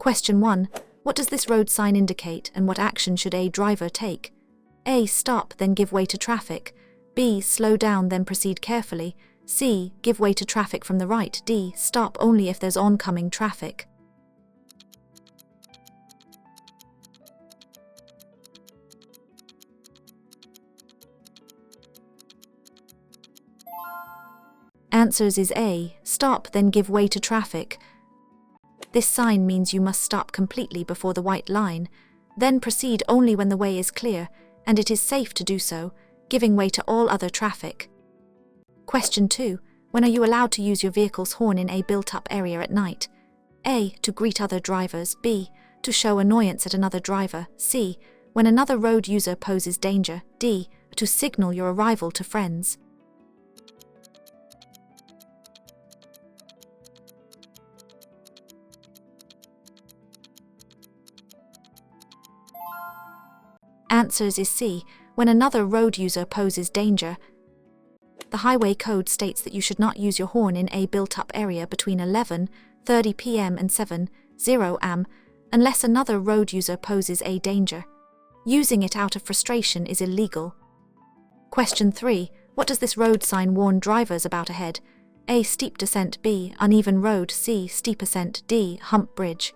Question 1. What does this road sign indicate and what action should a driver take? A. Stop, then give way to traffic. B. Slow down, then proceed carefully. C. Give way to traffic from the right. D. Stop only if there's oncoming traffic. Answers is A. Stop, then give way to traffic. This sign means you must stop completely before the white line, then proceed only when the way is clear, and it is safe to do so, giving way to all other traffic. Question 2. When are you allowed to use your vehicle's horn in a built-up area at night? A. To greet other drivers. B. To show annoyance at another driver. C. When another road user poses danger. D. To signal your arrival to friends. Answers is C. When another road user poses danger. The highway code states that you should not use your horn in a built-up area between 11:30 p.m. and 7:00 am unless another road user poses a danger. Using it out of frustration is illegal. Question 3. What does this road sign warn drivers about ahead? A. Steep descent. B. Uneven road. C. Steep ascent. D. Hump bridge.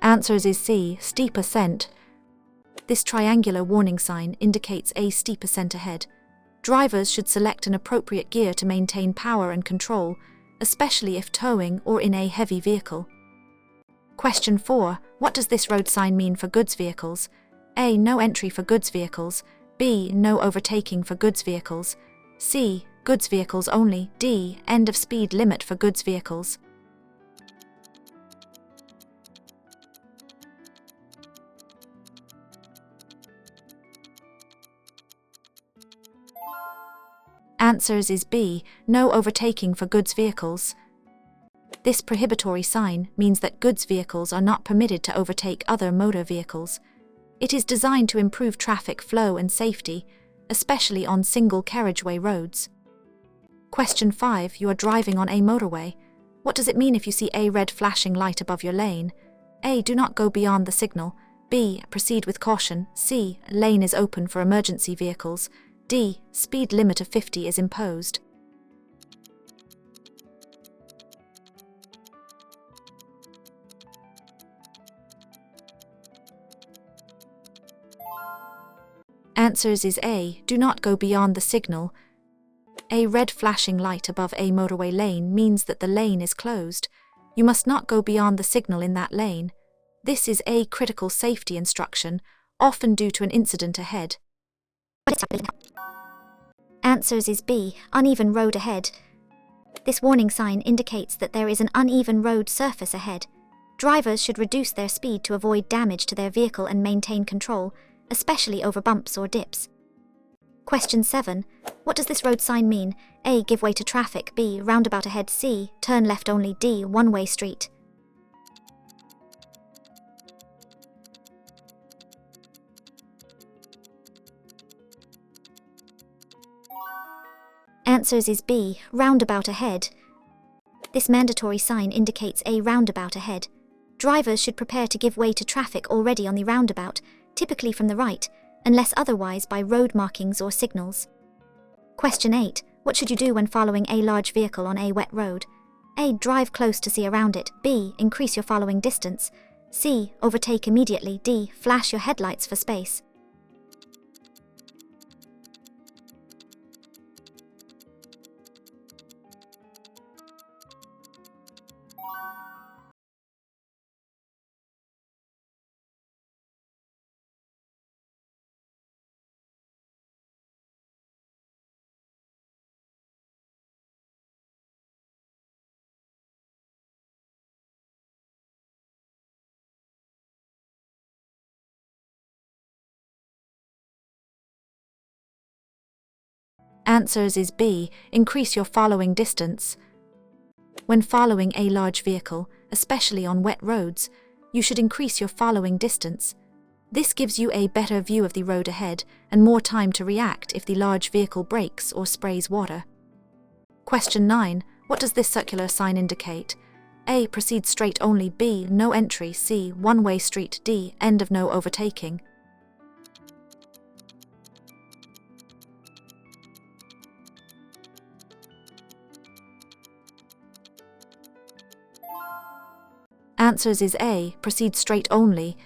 Answers is C. Steep ascent. This triangular warning sign indicates a steep ascent ahead. Drivers should select an appropriate gear to maintain power and control, especially if towing or in a heavy vehicle. Question 4. What does this road sign mean for goods vehicles? A. No entry for goods vehicles. B. No overtaking for goods vehicles. C. Goods vehicles only. D. End of speed limit for goods vehicles. Answers is B. No overtaking for goods vehicles. This prohibitory sign means that goods vehicles are not permitted to overtake other motor vehicles. It is designed to improve traffic flow and safety, especially on single carriageway roads. Question 5. You are driving on a motorway. What does it mean if you see a red flashing light above your lane? A. Do not go beyond the signal. B. Proceed with caution. C. Lane is open for emergency vehicles. D. Speed limit of 50 is imposed. Answers is A. Do not go beyond the signal. A red flashing light above a motorway lane means that the lane is closed. You must not go beyond the signal in that lane. This is a critical safety instruction, often due to an incident ahead. Answers is B. Uneven road ahead. This warning sign indicates that there is an uneven road surface ahead. Drivers should reduce their speed to avoid damage to their vehicle and maintain control, especially over bumps or dips. Question 7. What does this road sign mean? A. Give way to traffic. B. Roundabout ahead. C. Turn left only. D. One-way street. Answers is B. Roundabout ahead. This mandatory sign indicates a roundabout ahead. Drivers should prepare to give way to traffic already on the roundabout, typically from the right, unless otherwise by road markings or signals. Question 8. What should you do when following a large vehicle on a wet road? A. Drive close to see around it. B. Increase your following distance. C. Overtake immediately. D. Flash your headlights for space. Answers is B. Increase your following distance. When following a large vehicle, especially on wet roads, you should increase your following distance. This gives you a better view of the road ahead and more time to react if the large vehicle brakes or sprays water. Question 9. What does this circular sign indicate? A. Proceed straight only. B. No entry. C. One-way street. D. End of no overtaking. Answers is A. Proceed straight only.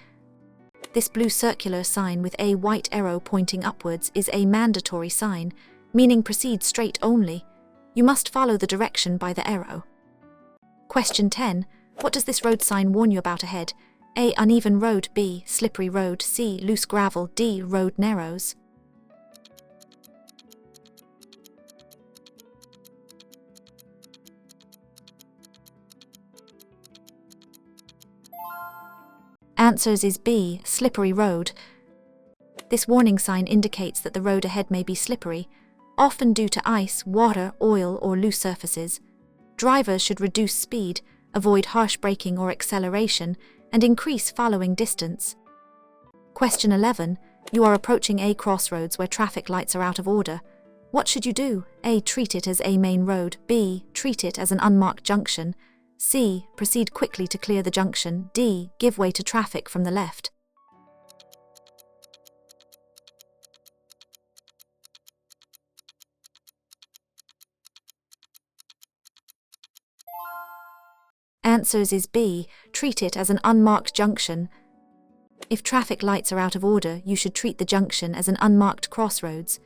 This blue circular sign with a white arrow pointing upwards is a mandatory sign, meaning proceed straight only. You must follow the direction by the arrow. Question 10. What does this road sign warn you about ahead? A. Uneven road. B. Slippery road. C. Loose gravel. D. Road narrows. Answers is B. Slippery road. This warning sign indicates that the road ahead may be slippery, often due to ice, water, oil, or loose surfaces. Drivers should reduce speed, avoid harsh braking or acceleration, and increase following distance. Question 11. You are approaching a crossroads where traffic lights are out of order. What should you do? A. Treat it as a main road. B. Treat it as an unmarked junction. C. Proceed quickly to clear the junction. D. Give way to traffic from the left. Answers is B. Treat it as an unmarked junction. If traffic lights are out of order, you should treat the junction as an unmarked crossroads.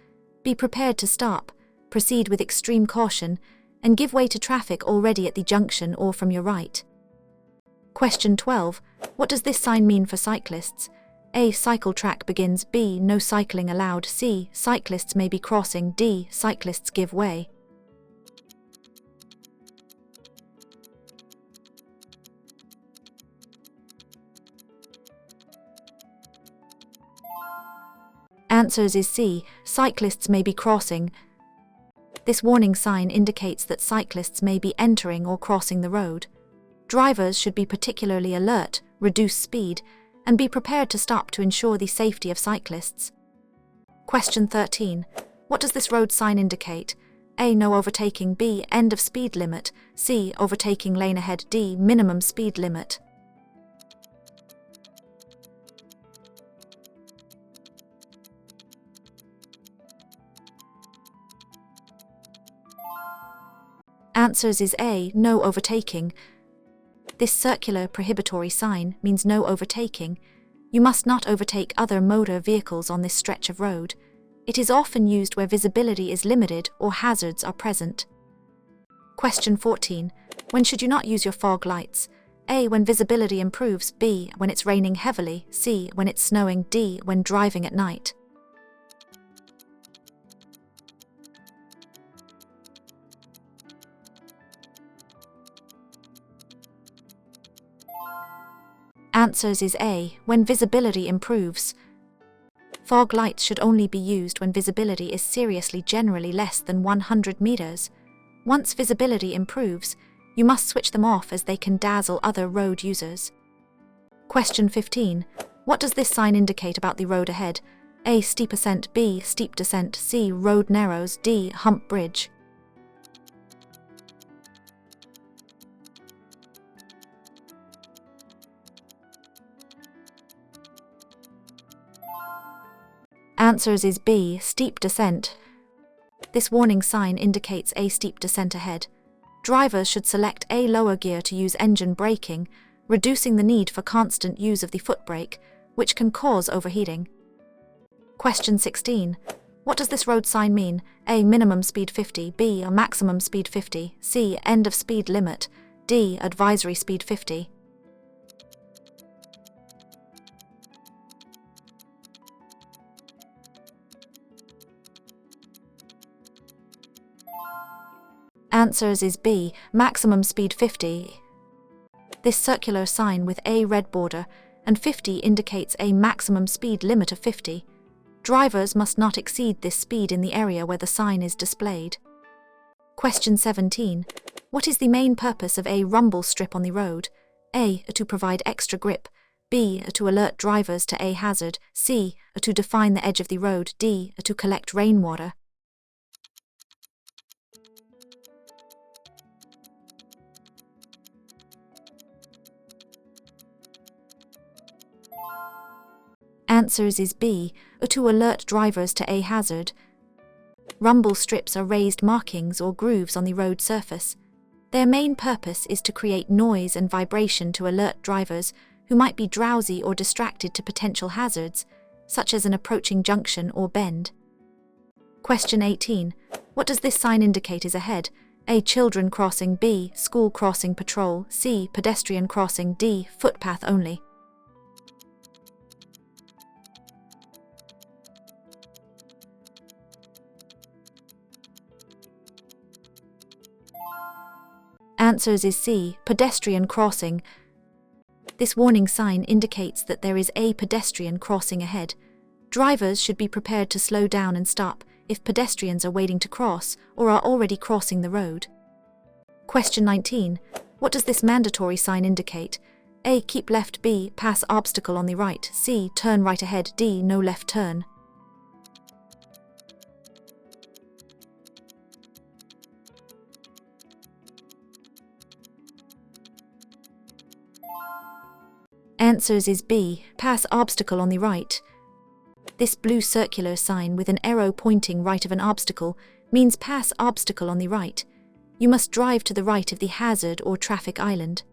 Be prepared to stop, proceed with extreme caution, and give way to traffic already at the junction or from your right. Question 12. What does this sign mean for cyclists? A. Cycle track begins. B. No cycling allowed. C. Cyclists may be crossing. D. Cyclists give way. Answers is C. Cyclists may be crossing. This warning sign indicates that cyclists may be entering or crossing the road. Drivers should be particularly alert, reduce speed, and be prepared to stop to ensure the safety of cyclists. Question 13. What does this road sign indicate? A. No overtaking. B. End of speed limit. C. Overtaking lane ahead. D. Minimum speed limit. Answers is A. No overtaking. This circular prohibitory sign means no overtaking. You must not overtake other motor vehicles on this stretch of road. It is often used where visibility is limited or hazards are present. Question 14. When should you not use your fog lights? A. When visibility improves. B. When it's raining heavily. C. When it's snowing. D. When driving at night. Answers is A. When visibility improves. Fog lights should only be used when visibility is seriously generally less than 100 meters. Once visibility improves, you must switch them off as they can dazzle other road users. Question 15. What does this sign indicate about the road ahead? A. Steep ascent. B. Steep descent. C. Road narrows. D. Hump bridge. Answers is B. Steep descent. This warning sign indicates a steep descent ahead. Drivers should select a lower gear to use engine braking, reducing the need for constant use of the foot brake, which can cause overheating. Question 16. What does this road sign mean? A. Minimum speed 50. B. A maximum speed 50. C. End of speed limit. D. Advisory speed 50. Answers is B. Maximum speed 50. This circular sign with a red border and 50 indicates a maximum speed limit of 50. Drivers must not exceed this speed in the area where the sign is displayed. Question 17. What is the main purpose of a rumble strip on the road? A. To provide extra grip. B. To alert drivers to a hazard, C. To define the edge of the road, D. To collect rainwater. Answers is B. To alert drivers to a hazard. Rumble strips are raised markings or grooves on the road surface. Their main purpose is to create noise and vibration to alert drivers who might be drowsy or distracted to potential hazards, such as an approaching junction or bend. Question 18. What does this sign indicate is ahead? A. Children crossing, B. School crossing patrol, C. Pedestrian crossing, D. Footpath only. Answers is C. Pedestrian crossing. This warning sign indicates that there is a pedestrian crossing ahead. Drivers should be prepared to slow down and stop if pedestrians are waiting to cross or are already crossing the road. Question 19. What does this mandatory sign indicate? A. Keep left, B. Pass obstacle on the right, C. Turn right ahead, D. No left turn. Answers is B. Pass obstacle on the right. This blue circular sign with an arrow pointing right of an obstacle means pass obstacle on the right. You must drive to the right of the hazard or traffic island.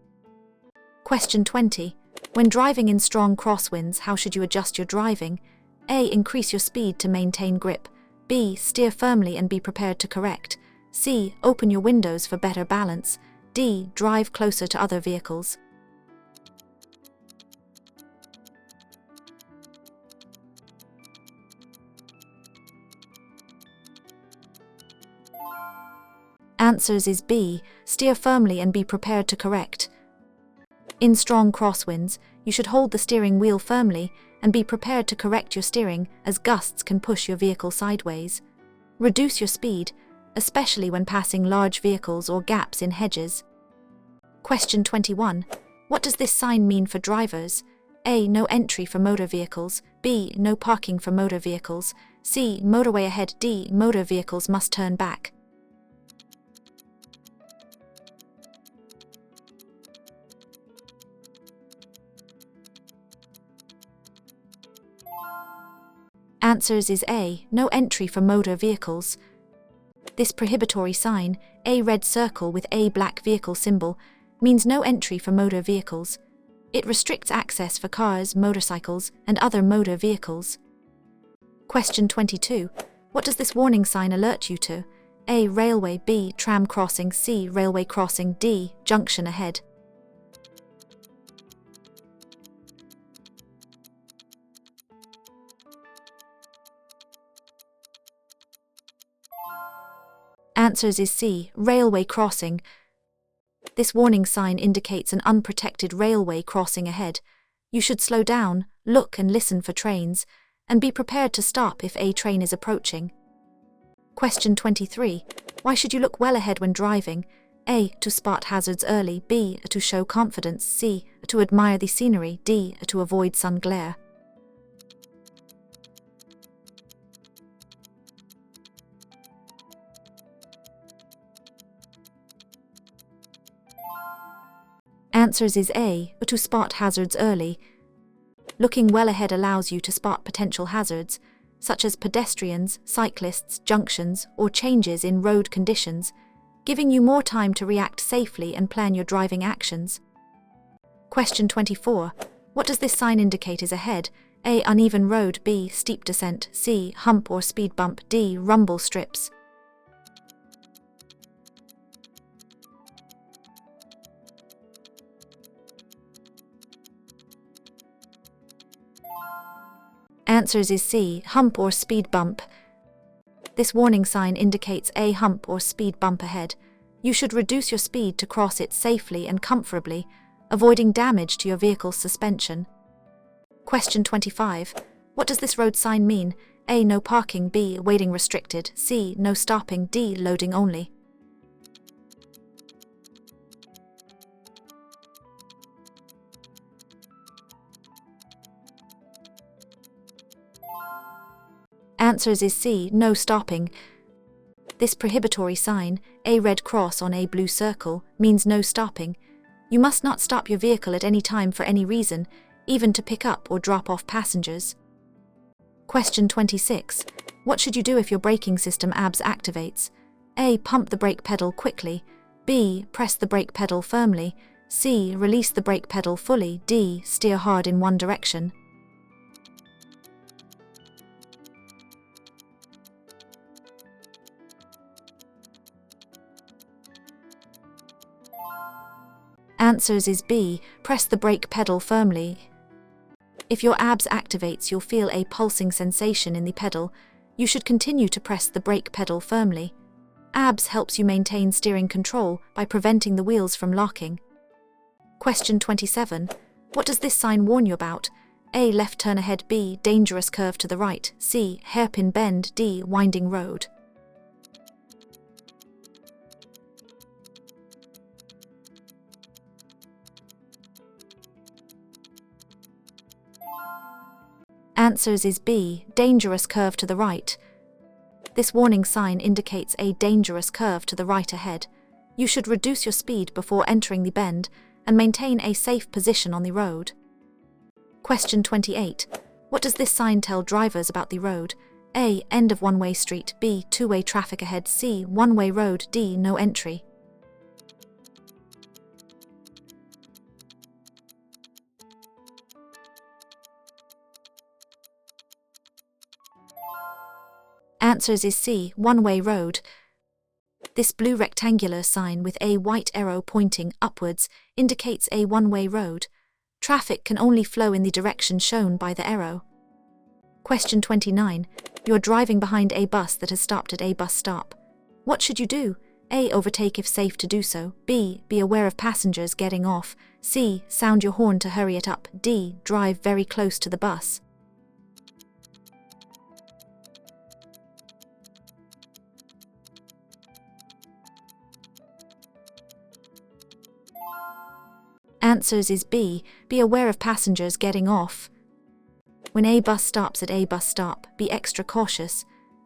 Question 20. When driving in strong crosswinds, how should you adjust your driving? A. Increase your speed to maintain grip. B. Steer firmly and be prepared to correct. C. Open your windows for better balance. D. Drive closer to other vehicles. Answers is B. Steer firmly and be prepared to correct. In strong crosswinds, you should hold the steering wheel firmly and be prepared to correct your steering as gusts can push your vehicle sideways. Reduce your speed, especially when passing large vehicles or gaps in hedges. Question 21. What does this sign mean for drivers? A. No entry for motor vehicles. B. No parking for motor vehicles. C. Motorway ahead. D. Motor vehicles must turn back. Answers is A. No entry for motor vehicles. This prohibitory sign, a red circle with a black vehicle symbol, means no entry for motor vehicles. It restricts access for cars, motorcycles, and other motor vehicles. Question 22. What does this warning sign alert you to? A. Railway, B. Tram crossing, C. Railway crossing, D. Junction ahead. Answers is C. Railway crossing. This warning sign indicates an unprotected railway crossing ahead. You should slow down, look and listen for trains, and be prepared to stop if a train is approaching. Question 23. Why should you look well ahead when driving? A. To spot hazards early. B. To show confidence. C. To admire the scenery. D. To avoid sun glare. Answers is A. To spot hazards early. Looking well ahead allows you to spot potential hazards, such as pedestrians, cyclists, junctions, or changes in road conditions, giving you more time to react safely and plan your driving actions. Question 24. What does this sign indicate is ahead? A. Uneven road. B. Steep descent. C. Hump or speed bump. D. Rumble strips. Answers is C. Hump or speed bump. This warning sign indicates a hump or speed bump ahead. You should reduce your speed to cross it safely and comfortably, avoiding damage to your vehicle's suspension. Question 25. What does this road sign mean? A. No parking. B. Waiting restricted. C. No stopping. D. Loading only. Answers is C, no stopping. This prohibitory sign, a red cross on a blue circle, means no stopping. You must not stop your vehicle at any time for any reason, even to pick up or drop off passengers. Question 26. What should you do if your braking system ABS activates? A. Pump the brake pedal quickly. B. Press the brake pedal firmly. C. Release the brake pedal fully. D. Steer hard in one direction. Answers is B. Press the brake pedal firmly. If your ABS activates, you'll feel a pulsing sensation in the pedal. You should continue to press the brake pedal firmly. ABS helps you maintain steering control by preventing the wheels from locking. Question 27. What does this sign warn you about? A. Left turn ahead. B. Dangerous curve to the right. C. Hairpin bend. D. Winding road. Answers is B. Dangerous curve to the right. This warning sign indicates a dangerous curve to the right ahead. You should reduce your speed before entering the bend and maintain a safe position on the road. Question 28. What does this sign tell drivers about the road? A. End of one-way street. B. Two-way traffic ahead. C. One-way road. D. No entry. Answers is C. One-way road. This blue rectangular sign with a white arrow pointing upwards indicates a one-way road. Traffic can only flow in the direction shown by the arrow. Question 29. You're driving behind a bus that has stopped at a bus stop. What should you do? A. Overtake if safe to do so. B. Be aware of passengers getting off. C. Sound your horn to hurry it up. D. Drive very close to the bus. Answers is B. Be aware of passengers getting off. When a bus stops at a bus stop, be extra cautious.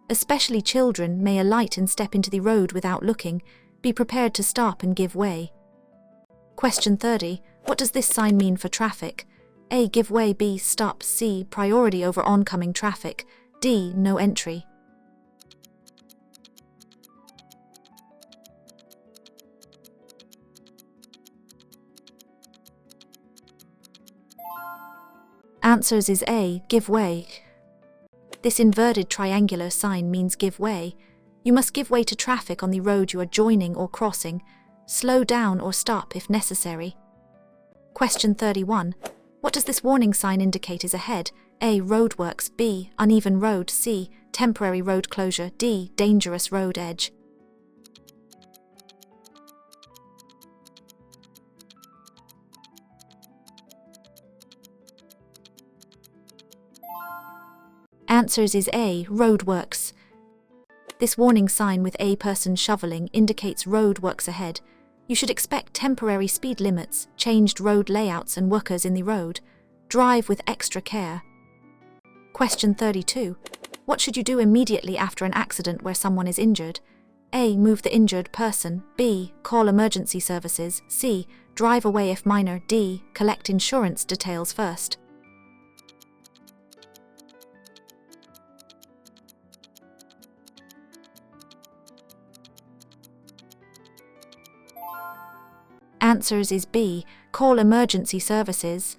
Especially children may alight and step into the road without looking. Be prepared to stop and give way. Question 30. What does this sign mean for traffic? A. Give way. B. Stop. C. Priority over oncoming traffic. D. No entry. Answers is A. Give way. This inverted triangular sign means give way. You must give way to traffic on the road you are joining or crossing. Slow down or stop if necessary. Question 31. What does this warning sign indicate is ahead? A. Roadworks. B. Uneven road. C. Temporary road closure. D. Dangerous road edge. Answers is A. Roadworks. This warning sign with a person shoveling indicates road works ahead. You should expect temporary speed limits, changed road layouts and workers in the road. Drive with extra care. Question 32. What should you do immediately after an accident where someone is injured? A. Move the injured person. B. Call emergency services. C. Drive away if minor. D. Collect insurance details first. Answers is B. Call emergency services.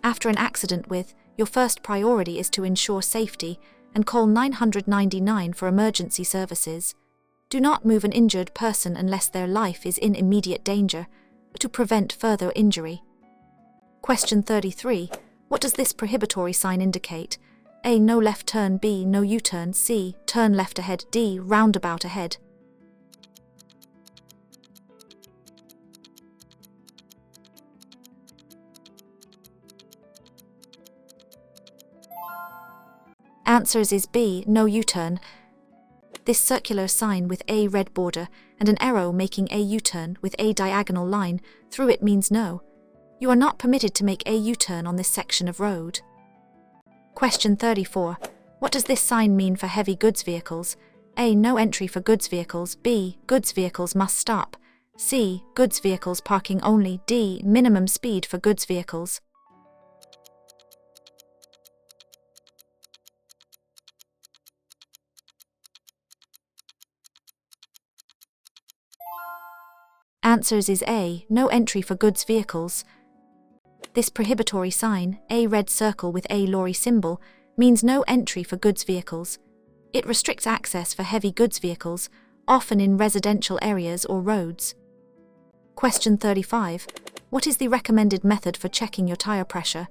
After an accident your first priority is to ensure safety and call 999 for emergency services. Do not move an injured person unless their life is in immediate danger, to prevent further injury. Question 33. What does this prohibitory sign indicate? A. No left turn. B. No U-turn. C. Turn left ahead. D. Roundabout ahead. Answers is B. No U-turn. This circular sign with a red border and an arrow making a U-turn with a diagonal line through it means no. You are not permitted to make a U-turn on this section of road. Question 34. What does this sign mean for heavy goods vehicles? A. No entry for goods vehicles. B. Goods vehicles must stop. C. Goods vehicles parking only. D. Minimum speed for goods vehicles. Answers is A. No entry for goods vehicles. This prohibitory sign, a red circle with a lorry symbol, means no entry for goods vehicles. It restricts access for heavy goods vehicles, often in residential areas or roads. Question 35. What is the recommended method for checking your tire pressure?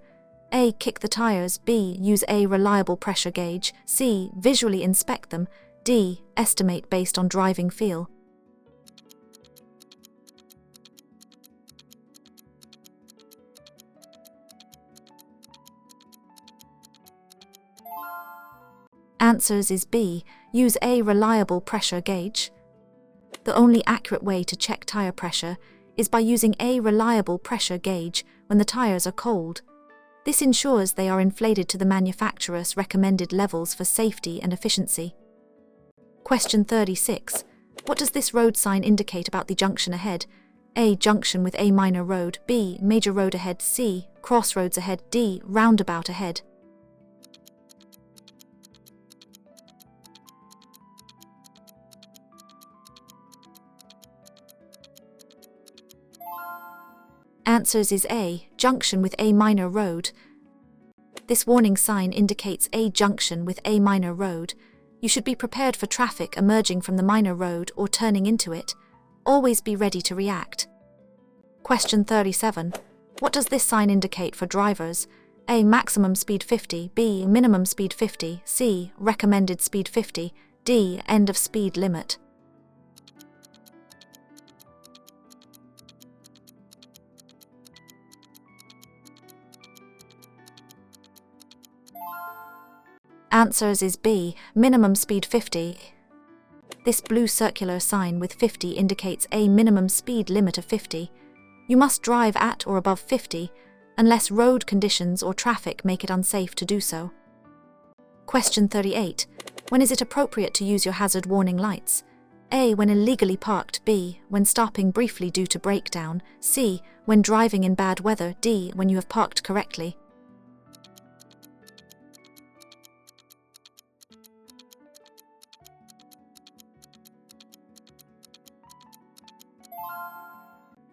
A. Kick the tires. B. Use a reliable pressure gauge. C. Visually inspect them. D. Estimate based on driving feel. Answers is B. Use a reliable pressure gauge. The only accurate way to check tire pressure is by using a reliable pressure gauge when the tires are cold. This ensures they are inflated to the manufacturer's recommended levels for safety and efficiency. Question 36. What does this road sign indicate about the junction ahead? A. Junction with a minor road. B. Major road ahead. C. Crossroads ahead. D. Roundabout ahead. Answers is A. Junction with a minor road. This warning sign indicates a junction with a minor road. You should be prepared for traffic emerging from the minor road or turning into it. Always be ready to react. Question 37. What does this sign indicate for drivers? A. Maximum speed 50. B. Minimum speed 50. C. Recommended speed 50. D. End of speed limit. Answers is B. Minimum speed 50. This blue circular sign with 50 indicates a minimum speed limit of 50. You must drive at or above 50, unless road conditions or traffic make it unsafe to do so. Question 38. When is it appropriate to use your hazard warning lights? A. When illegally parked. B. When stopping briefly due to breakdown. C. When driving in bad weather. D. When you have parked correctly.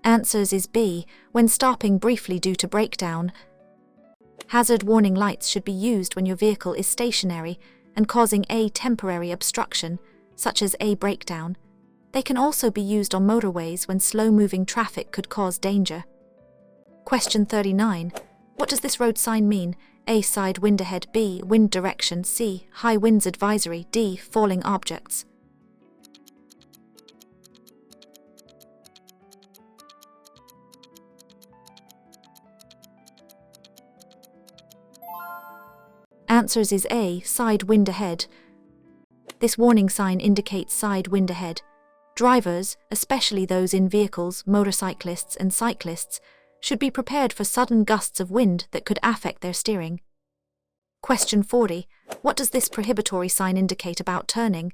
Answers is B. When stopping briefly due to breakdown. Hazard warning lights should be used when your vehicle is stationary and causing a temporary obstruction, such as a breakdown. They can also be used on motorways when slow-moving traffic could cause danger. Question 39. What does this road sign mean? A. Side wind ahead. B. Wind direction. C. High winds advisory. D. Falling objects. Answers is A. Side wind ahead. This warning sign indicates side wind ahead. Drivers, especially those in vehicles, motorcyclists and cyclists, should be prepared for sudden gusts of wind that could affect their steering. Question 40. What does this prohibitory sign indicate about turning?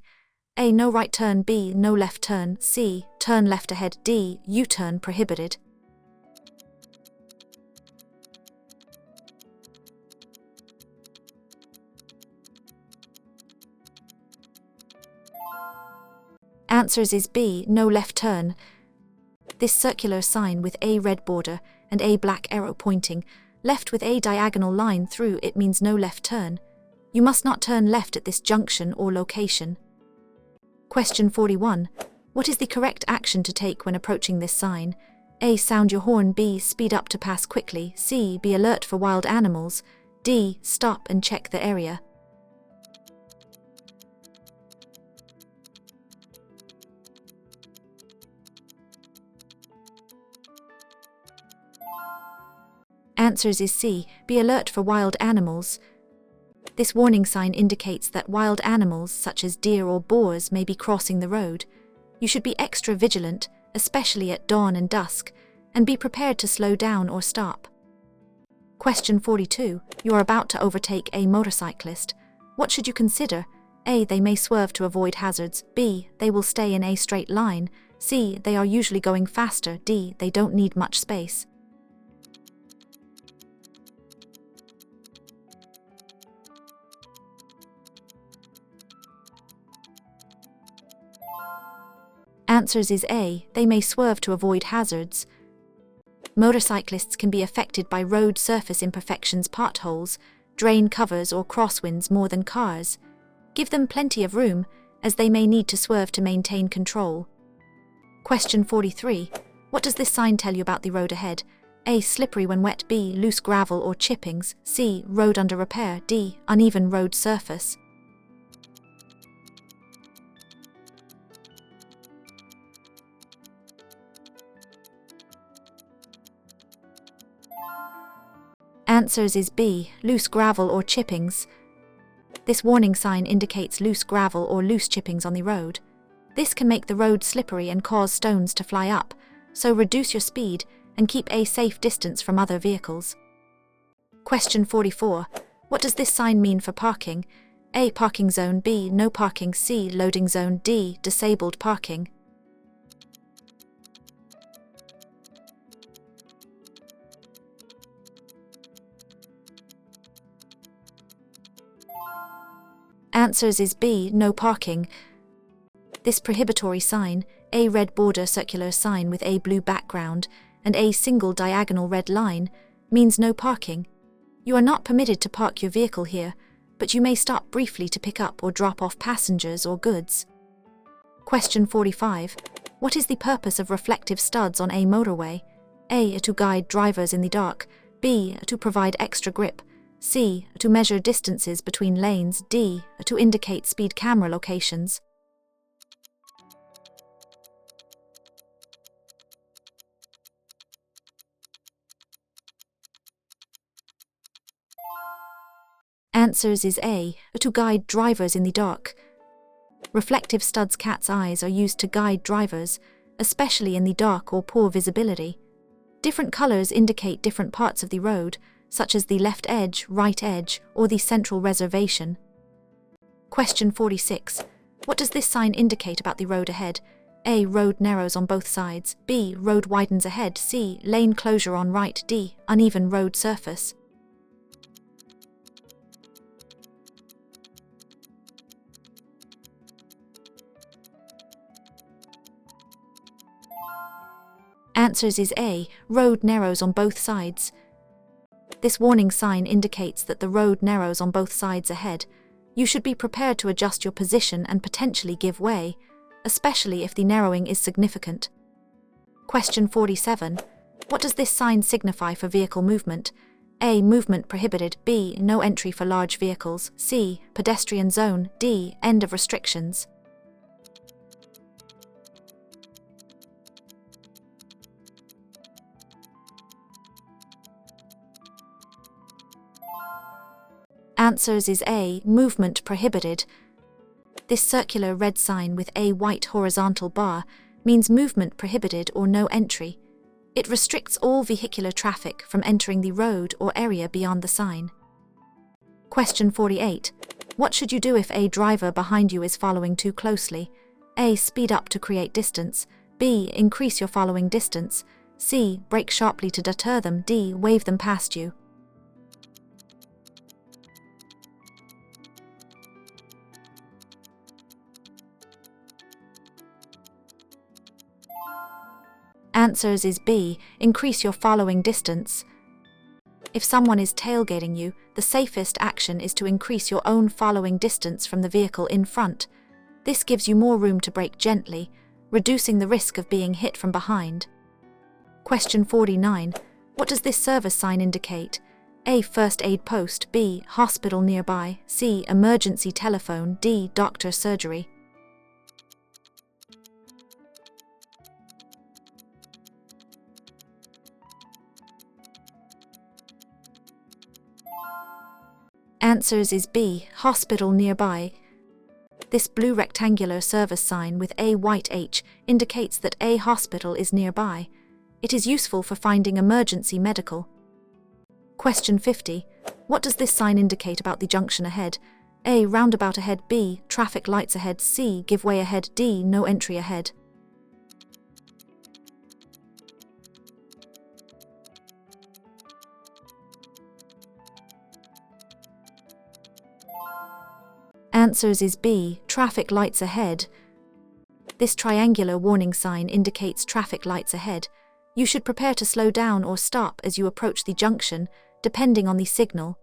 A. No right turn. B. No left turn. C. Turn left ahead. D. U-turn prohibited. Answers is B. No left turn. This circular sign with a red border and a black arrow pointing left with a diagonal line through it means no left turn. You must not turn left at this junction or location. Question 41. What is the correct action to take when approaching this sign? A. Sound your horn. B. Speed up to pass quickly. C. Be alert for wild animals. D. Stop and check the area. Answers is C. Be alert for wild animals. This warning sign indicates that wild animals such as deer or boars may be crossing the road. You should be extra vigilant, especially at dawn and dusk, and be prepared to slow down or stop. Question 42. You are about to overtake a motorcyclist. What should you consider? A. They may swerve to avoid hazards. B. They will stay in a straight line. C. They are usually going faster. D. They don't need much space. Answers is A. They may swerve to avoid hazards. Motorcyclists can be affected by road surface imperfections, potholes, drain covers or crosswinds more than cars. Give them plenty of room, as they may need to swerve to maintain control. Question 43. What does this sign tell you about the road ahead? A. Slippery when wet. B. Loose gravel or chippings. C. Road under repair. D. Uneven road surface. Answers is B. Loose gravel or chippings. This warning sign indicates loose gravel or loose chippings on the road. This can make the road slippery and cause stones to fly up, so reduce your speed and keep a safe distance from other vehicles. Question 44. What does this sign mean for parking? A. Parking zone. B. No parking. C. Loading zone. D. Disabled parking. Answers is B. No parking. This prohibitory sign, a red border circular sign with a blue background and a single diagonal red line, means no parking. You are not permitted to park your vehicle here, but you may stop briefly to pick up or drop off passengers or goods. Question 45. What is the purpose of reflective studs on a motorway? A. To guide drivers in the dark. B. To provide extra grip. C. To measure distances between lanes. D. To indicate speed camera locations. Answers is A. To guide drivers in the dark. Reflective studs cat's eyes are used to guide drivers, especially in the dark or poor visibility. Different colors indicate different parts of the road, such as the left edge, right edge, or the central reservation. Question 46. What does this sign indicate about the road ahead? A. Road narrows on both sides. B. Road widens ahead. C. Lane closure on right. D. Uneven road surface. Answers is A. Road narrows on both sides. This warning sign indicates that the road narrows on both sides ahead. You should be prepared to adjust your position and potentially give way, especially if the narrowing is significant. Question 47. What does this sign signify for vehicle movement? A. Movement prohibited. B. No entry for large vehicles. C. Pedestrian zone. D. End of restrictions. Answers is A. Movement prohibited. This circular red sign with a white horizontal bar means movement prohibited or no entry. It restricts all vehicular traffic from entering the road or area beyond the sign. Question 48. What should you do if a driver behind you is following too closely? A. Speed up to create distance. B. Increase your following distance. C. Brake sharply to deter them. D. Wave them past you. Answers is B. Increase your following distance. If someone is tailgating you, the safest action is to increase your own following distance from the vehicle in front. This gives you more room to brake gently, reducing the risk of being hit from behind. Question 49. What does this service sign indicate? A. First aid post. B. Hospital nearby. C. Emergency telephone. D. Doctor surgery. Answers is B. Hospital nearby. This blue rectangular service sign with a white H indicates that a hospital is nearby. It is useful for finding emergency medical. Question 50. What does this sign indicate about the junction ahead? A. Roundabout ahead. B. Traffic lights ahead. C. Give way ahead. D. No entry ahead. Answers is B. Traffic lights ahead. This triangular warning sign indicates traffic lights ahead. You should prepare to slow down or stop as you approach the junction, depending on the signal.